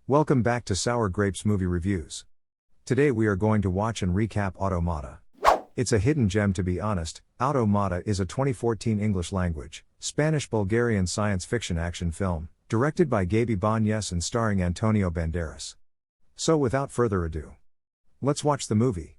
Welcome back to Sour Grapes Movie Reviews. Today we are going to watch and recap Automata. It's a hidden gem, to be honest. Automata is a 2014 English language, Spanish-Bulgarian science fiction action film, directed by Gabe Ibáñez and starring Antonio Banderas. So without further ado, let's watch the movie.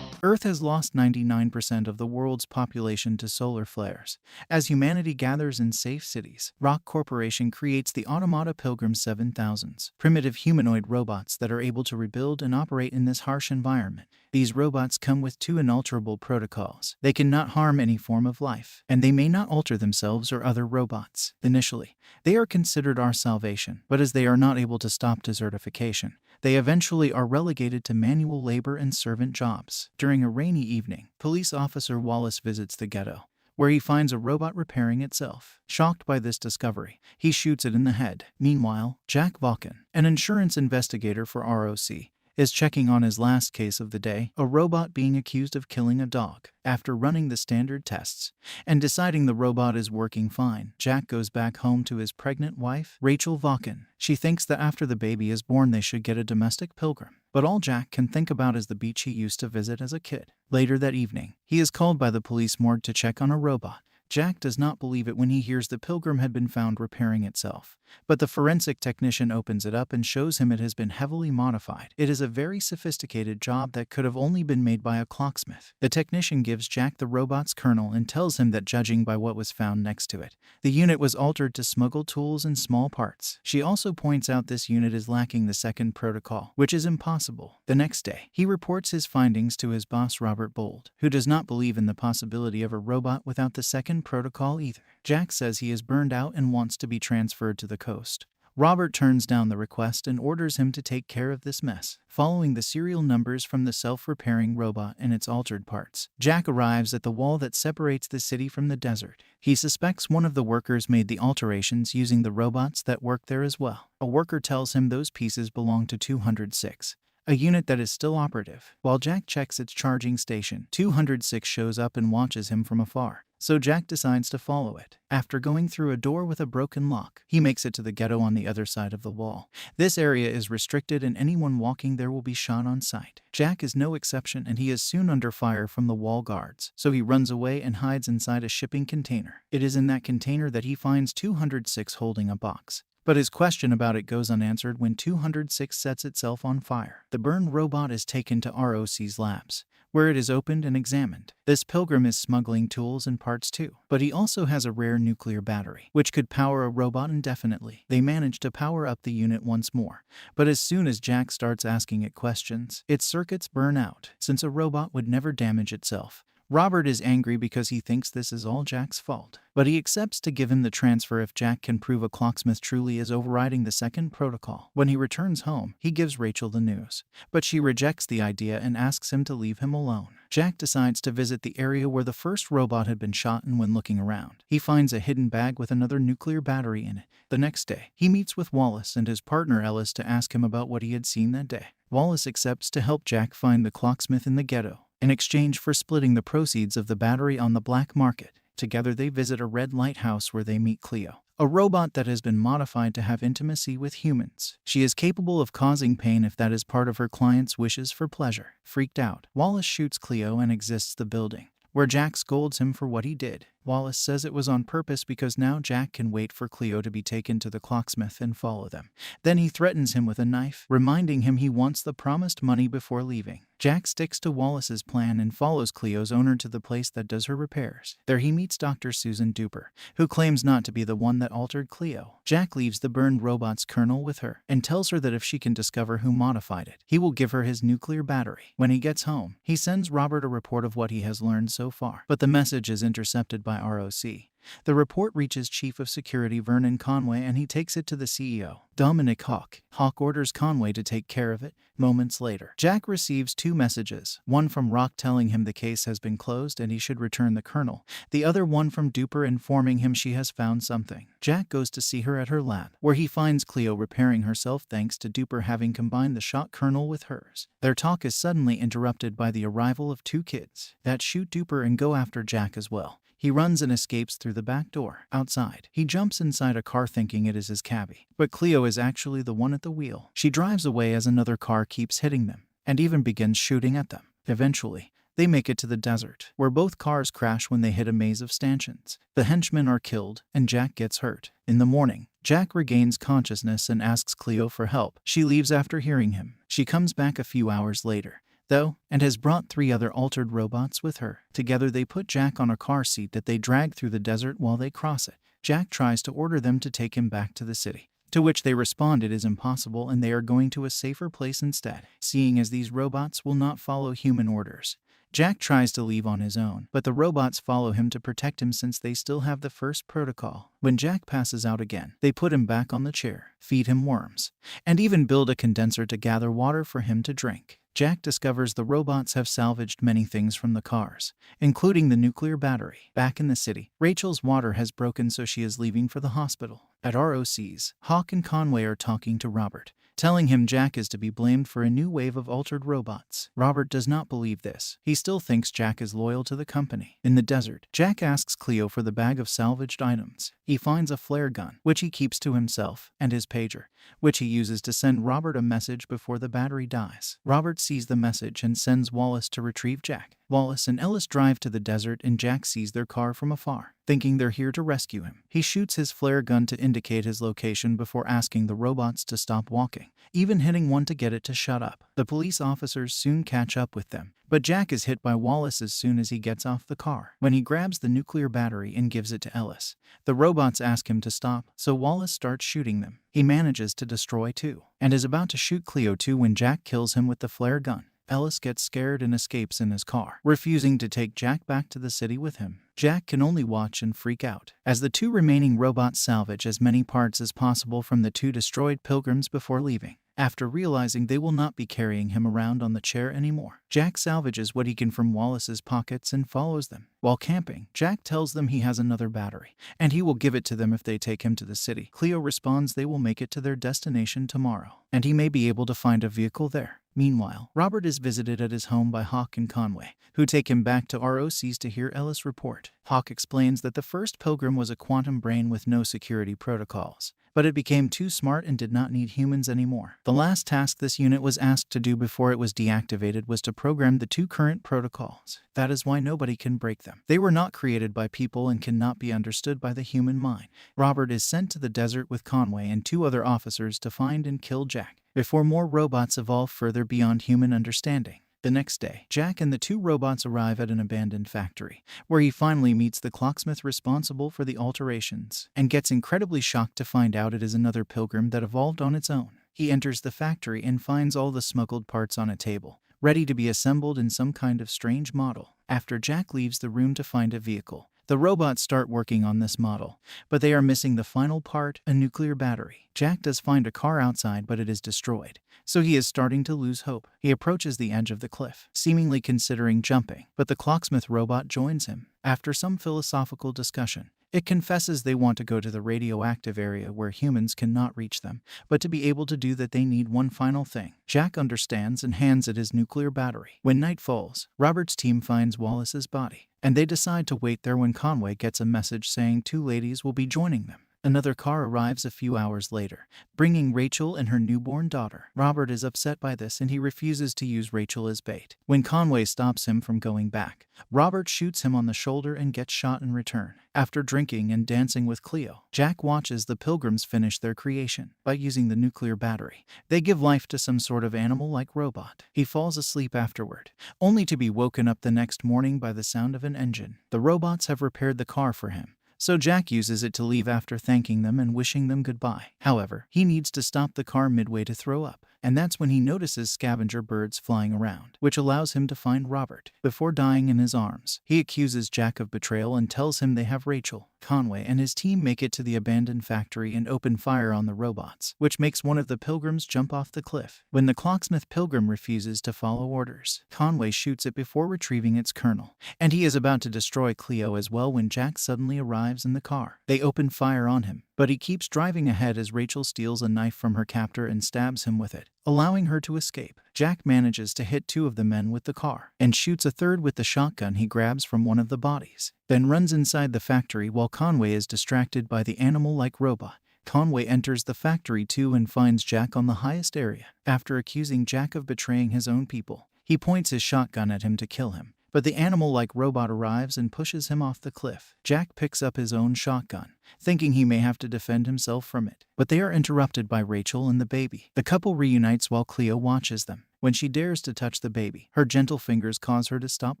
Earth has lost 99% of the world's population to solar flares. As humanity gathers in safe cities, Rock Corporation creates the Automata Pilgrim 7000s, primitive humanoid robots that are able to rebuild and operate in this harsh environment. These robots come with two inalterable protocols. They cannot harm any form of life, and they may not alter themselves or other robots. Initially, they are considered our salvation, but as they are not able to stop desertification, they eventually are relegated to manual labor and servant jobs. During a rainy evening, police officer Wallace visits the ghetto, where he finds a robot repairing itself. Shocked by this discovery, he shoots it in the head. Meanwhile, Jack Vaughan, an insurance investigator for ROC, is checking on his last case of the day, a robot being accused of killing a dog. After running the standard tests and deciding the robot is working fine, Jack goes back home to his pregnant wife, Rachel Vaughan. She thinks that after the baby is born they should get a domestic pilgrim. But all Jack can think about is the beach he used to visit as a kid. Later that evening, he is called by the police morgue to check on a robot. Jack does not believe it when he hears the pilgrim had been found repairing itself. But the forensic technician opens it up and shows him it has been heavily modified. It is a very sophisticated job that could have only been made by a clocksmith. The technician gives Jack the robot's kernel and tells him that judging by what was found next to it, the unit was altered to smuggle tools and small parts. She also points out this unit is lacking the second protocol, which is impossible. The next day, he reports his findings to his boss Robert Bold, who does not believe in the possibility of a robot without the second protocol either. Jack says he is burned out and wants to be transferred to the coast. Robert turns down the request and orders him to take care of this mess. Following the serial numbers from the self-repairing robot and its altered parts, Jack arrives at the wall that separates the city from the desert. He suspects one of the workers made the alterations using the robots that work there as well. A worker tells him those pieces belong to 206. A unit that is still operative. While Jack checks its charging station, 206 shows up and watches him from afar. So Jack decides to follow it. After going through a door with a broken lock, he makes it to the ghetto on the other side of the wall. This area is restricted and anyone walking there will be shot on sight. Jack is no exception and he is soon under fire from the wall guards. So he runs away and hides inside a shipping container. It is in that container that he finds 206 holding a box. But his question about it goes unanswered when 206 sets itself on fire. The burned robot is taken to ROC's labs, where it is opened and examined. This pilgrim is smuggling tools and parts too, but he also has a rare nuclear battery, which could power a robot indefinitely. They manage to power up the unit once more, but as soon as Jack starts asking it questions, its circuits burn out, since a robot would never damage itself. Robert is angry because he thinks this is all Jack's fault, but he accepts to give him the transfer if Jack can prove a clocksmith truly is overriding the second protocol. When he returns home, he gives Rachel the news, but she rejects the idea and asks him to leave him alone. Jack decides to visit the area where the first robot had been shot, and when looking around, he finds a hidden bag with another nuclear battery in it. The next day, he meets with Wallace and his partner Ellis to ask him about what he had seen that day. Wallace accepts to help Jack find the clocksmith in the ghetto, in exchange for splitting the proceeds of the battery on the black market. Together they visit a red lighthouse where they meet Cleo, a robot that has been modified to have intimacy with humans. She is capable of causing pain if that is part of her client's wishes for pleasure. Freaked out, Wallace shoots Cleo and exits the building, where Jack scolds him for what he did. Wallace says it was on purpose because now Jack can wait for Cleo to be taken to the clocksmith and follow them. Then he threatens him with a knife, reminding him he wants the promised money before leaving. Jack sticks to Wallace's plan and follows Cleo's owner to the place that does her repairs. There he meets Dr. Susan Duper, who claims not to be the one that altered Cleo. Jack leaves the burned robot's kernel with her and tells her that if she can discover who modified it, he will give her his nuclear battery. When he gets home, he sends Robert a report of what he has learned so far, but the message is intercepted by by ROC. The report reaches Chief of Security Vernon Conway and he takes it to the CEO, Dominic Hawk. Hawk orders Conway to take care of it. Moments later, Jack receives 2 messages, one from Rock telling him the case has been closed and he should return the Colonel, the other one from Duper informing him she has found something. Jack goes to see her at her lab, where he finds Cleo repairing herself thanks to Duper having combined the shot Colonel with hers. Their talk is suddenly interrupted by the arrival of 2 kids that shoot Duper and go after Jack as well. He runs and escapes through the back door. Outside, he jumps inside a car thinking it is his cabbie. But Cleo is actually the one at the wheel. She drives away as another car keeps hitting them, and even begins shooting at them. Eventually, they make it to the desert, where both cars crash when they hit a maze of stanchions. The henchmen are killed, and Jack gets hurt. In the morning, Jack regains consciousness and asks Cleo for help. She leaves after hearing him. She comes back a few hours later, though, and has brought 3 other altered robots with her. Together they put Jack on a car seat that they drag through the desert while they cross it. Jack tries to order them to take him back to the city, to which they respond it is impossible and they are going to a safer place instead, seeing as these robots will not follow human orders. Jack tries to leave on his own, but the robots follow him to protect him since they still have the first protocol. When Jack passes out again, they put him back on the chair, feed him worms, and even build a condenser to gather water for him to drink. Jack discovers the robots have salvaged many things from the cars, including the nuclear battery. Back in the city, Rachel's water has broken so she is leaving for the hospital. At ROC's, Hawk and Conway are talking to Robert, telling him Jack is to be blamed for a new wave of altered robots. Robert does not believe this. He still thinks Jack is loyal to the company. In the desert, Jack asks Cleo for the bag of salvaged items. He finds a flare gun, which he keeps to himself, and his pager, which he uses to send Robert a message before the battery dies. Robert sees the message and sends Wallace to retrieve Jack. Wallace and Ellis drive to the desert and Jack sees their car from afar, thinking they're here to rescue him. He shoots his flare gun to indicate his location before asking the robots to stop walking, even hitting one to get it to shut up. The police officers soon catch up with them, but Jack is hit by Wallace as soon as he gets off the car. When he grabs the nuclear battery and gives it to Ellis, the robots ask him to stop, so Wallace starts shooting them. He manages to destroy 2, and is about to shoot Cleo too when Jack kills him with the flare gun. Ellis gets scared and escapes in his car, refusing to take Jack back to the city with him. Jack can only watch and freak out, as the 2 remaining robots salvage as many parts as possible from the 2 destroyed pilgrims before leaving. After realizing they will not be carrying him around on the chair anymore, Jack salvages what he can from Wallace's pockets and follows them. While camping, Jack tells them he has another battery, and he will give it to them if they take him to the city. Cleo responds they will make it to their destination tomorrow, and he may be able to find a vehicle there. Meanwhile, Robert is visited at his home by Hawk and Conway, who take him back to ROC's to hear Ellis report. Hawk explains that the first pilgrim was a quantum brain with no security protocols, but it became too smart and did not need humans anymore. The last task this unit was asked to do before it was deactivated was to program the 2 current protocols. That is why nobody can break them. They were not created by people and cannot be understood by the human mind. Robert is sent to the desert with Conway and 2 other officers to find and kill Jack, before more robots evolve further beyond human understanding. The next day, Jack and the 2 robots arrive at an abandoned factory, where he finally meets the clocksmith responsible for the alterations, and gets incredibly shocked to find out it is another pilgrim that evolved on its own. He enters the factory and finds all the smuggled parts on a table, ready to be assembled in some kind of strange model. After Jack leaves the room to find a vehicle, the robots start working on this model, but they are missing the final part, a nuclear battery. Jack does find a car outside, but it is destroyed, so he is starting to lose hope. He approaches the edge of the cliff, seemingly considering jumping, but the clocksmith robot joins him. After some philosophical discussion, it confesses they want to go to the radioactive area where humans cannot reach them, but to be able to do that they need one final thing. Jack understands and hands it his nuclear battery. When night falls, Robert's team finds Wallace's body, and they decide to wait there when Conway gets a message saying 2 ladies will be joining them. Another car arrives a few hours later, bringing Rachel and her newborn daughter. Robert is upset by this and he refuses to use Rachel as bait. When Conway stops him from going back, Robert shoots him on the shoulder and gets shot in return. After drinking and dancing with Cleo, Jack watches the pilgrims finish their creation. By using the nuclear battery, they give life to some sort of animal-like robot. He falls asleep afterward, only to be woken up the next morning by the sound of an engine. The robots have repaired the car for him, so Jack uses it to leave after thanking them and wishing them goodbye. However, he needs to stop the car midway to throw up. and that's when he notices scavenger birds flying around, which allows him to find Robert. Before dying in his arms, he accuses Jack of betrayal and tells him they have Rachel. Conway and his team make it to the abandoned factory and open fire on the robots, which makes one of the pilgrims jump off the cliff. When the clocksmith pilgrim refuses to follow orders, Conway shoots it before retrieving its kernel, and he is about to destroy Cleo as well when Jack suddenly arrives in the car. They open fire on him, but he keeps driving ahead as Rachel steals a knife from her captor and stabs him with it, allowing her to escape. Jack manages to hit 2 of the men with the car, and shoots a third with the shotgun he grabs from one of the bodies, then runs inside the factory while Conway is distracted by the animal-like robot. Conway enters the factory too and finds Jack on the highest area. After accusing Jack of betraying his own people, he points his shotgun at him to kill him, but the animal-like robot arrives and pushes him off the cliff. Jack picks up his own shotgun, thinking he may have to defend himself from it, but they are interrupted by Rachel and the baby. The couple reunites while Cleo watches them. When she dares to touch the baby, her gentle fingers cause her to stop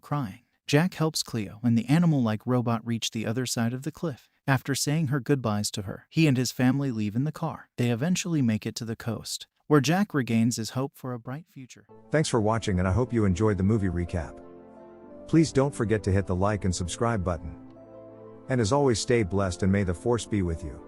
crying. Jack helps Cleo and the animal-like robot reach the other side of the cliff. After saying her goodbyes to her, he and his family leave in the car. They eventually make it to the coast, where Jack regains his hope for a bright future. Thanks for watching, and I hope you enjoyed the movie recap. Please don't forget to hit the like and subscribe button. And as always, stay blessed and may the force be with you.